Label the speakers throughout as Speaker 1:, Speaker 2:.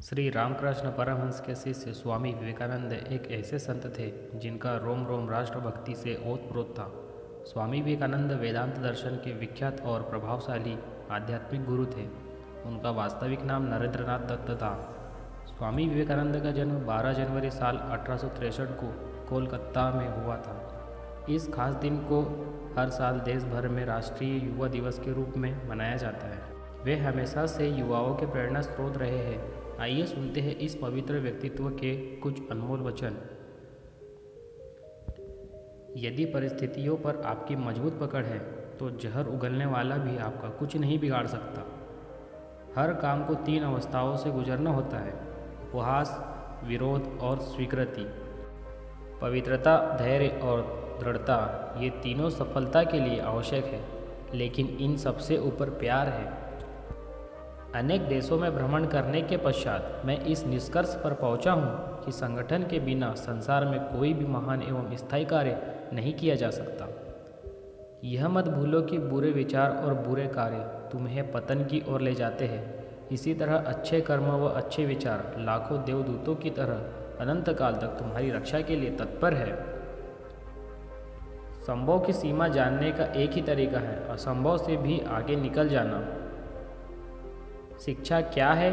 Speaker 1: श्री रामकृष्ण परमहंस के शिष्य स्वामी विवेकानंद एक ऐसे संत थे जिनका रोम रोम राष्ट्रभक्ति से ओतप्रोत था। स्वामी विवेकानंद वेदांत दर्शन के विख्यात और प्रभावशाली आध्यात्मिक गुरु थे। उनका वास्तविक नाम नरेंद्रनाथ दत्त था। स्वामी विवेकानंद का जन्म 12 जनवरी साल 1863 को कोलकाता में हुआ था। इस खास दिन को हर साल देश भर में राष्ट्रीय युवा दिवस के रूप में मनाया जाता है। वे हमेशा से युवाओं के प्रेरणा स्रोत रहे हैं। आइए सुनते हैं इस पवित्र व्यक्तित्व के कुछ अनमोल वचन। यदि परिस्थितियों पर आपकी मजबूत पकड़ है तो जहर उगलने वाला भी आपका कुछ नहीं बिगाड़ सकता। हर काम को 3 अवस्थाओं से गुजरना होता है: उपहास, विरोध और स्वीकृति। पवित्रता, धैर्य और दृढ़ता, ये तीनों सफलता के लिए आवश्यक है, लेकिन इन सबसे ऊपर प्यार है। अनेक देशों में भ्रमण करने के पश्चात मैं इस निष्कर्ष पर पहुंचा हूं कि संगठन के बिना संसार में कोई भी महान एवं स्थायी कार्य नहीं किया जा सकता। यह मत भूलो कि बुरे विचार और बुरे कार्य तुम्हें पतन की ओर ले जाते हैं। इसी तरह अच्छे कर्म व अच्छे विचार लाखों देवदूतों की तरह अनंत काल तक तुम्हारी रक्षा के लिए तत्पर है। संभव की सीमा जानने का एक ही तरीका है: असंभव से भी आगे निकल जाना। शिक्षा क्या है?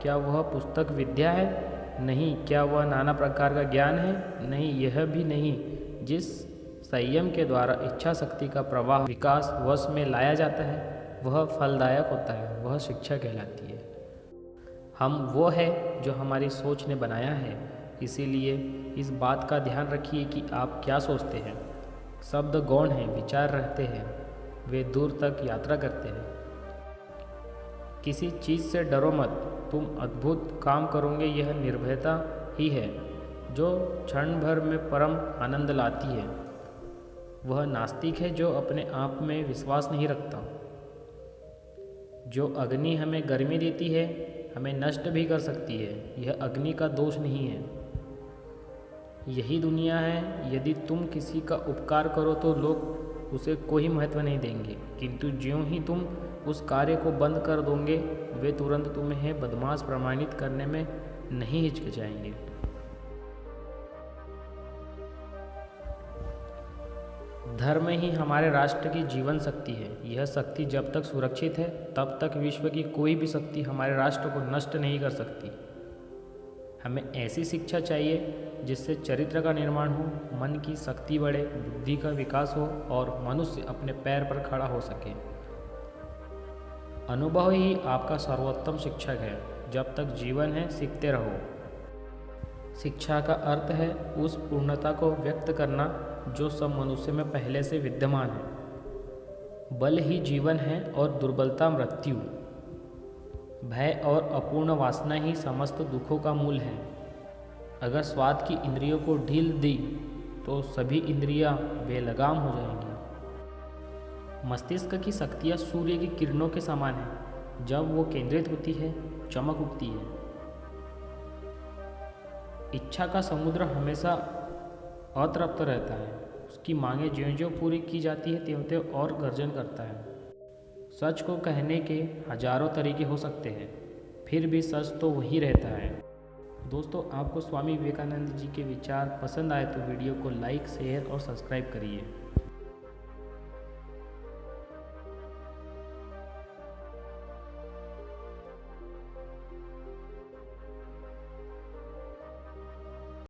Speaker 1: क्या वह पुस्तक विद्या है? नहीं। क्या वह नाना प्रकार का ज्ञान है? नहीं, यह भी नहीं। जिस संयम के द्वारा इच्छा शक्ति का प्रवाह विकास वश में लाया जाता है वह फलदायक होता है, वह शिक्षा कहलाती है। हम वो है जो हमारी सोच ने बनाया है। इसीलिए इस बात का ध्यान रखिए कि आप क्या सोचते हैं। शब्द गौण हैं, विचार रहते हैं, वे दूर तक यात्रा करते हैं। किसी चीज़ से डरो मत, तुम अद्भुत काम करोगे। यह निर्भयता ही है जो क्षण भर में परम आनंद लाती है। वह नास्तिक है जो अपने आप में विश्वास नहीं रखता। जो अग्नि हमें गर्मी देती है, हमें नष्ट भी कर सकती है। यह अग्नि का दोष नहीं है। यही दुनिया है। यदि तुम किसी का उपकार करो तो लोग उसे कोई महत्व नहीं देंगे, किंतु ज्यों ही तुम उस कार्य को बंद कर दोगे वे तुरंत तुम्हें बदमाश प्रमाणित करने में नहीं हिचकिचाएंगे। धर्म ही हमारे राष्ट्र की जीवन शक्ति है। यह शक्ति जब तक सुरक्षित है तब तक विश्व की कोई भी शक्ति हमारे राष्ट्र को नष्ट नहीं कर सकती। हमें ऐसी शिक्षा चाहिए जिससे चरित्र का निर्माण हो, मन की शक्ति बढ़े, बुद्धि का विकास हो और मनुष्य अपने पैर पर खड़ा हो सके। अनुभव ही आपका सर्वोत्तम शिक्षक है। जब तक जीवन है सीखते रहो। शिक्षा का अर्थ है उस पूर्णता को व्यक्त करना जो सब मनुष्य में पहले से विद्यमान है। बल ही जीवन है और दुर्बलता मृत्यु। भय और अपूर्ण वासना ही समस्त दुखों का मूल है। अगर स्वाद की इंद्रियों को ढील दी तो सभी इंद्रियां बेलगाम हो जाएंगी। मस्तिष्क की शक्तियाँ सूर्य की किरणों के समान है। जब वो केंद्रित होती है, चमक उठती है। इच्छा का समुद्र हमेशा अतृप्त रहता है। उसकी मांगे ज्यों ज्यों पूरी की जाती है त्यों त्यों और गर्जन करता है। सच को कहने के हजारों तरीके हो सकते हैं, फिर भी सच तो वही रहता है। दोस्तों, आपको स्वामी विवेकानंद जी के विचार पसंद आए तो वीडियो को लाइक, शेयर और सब्सक्राइब करिए।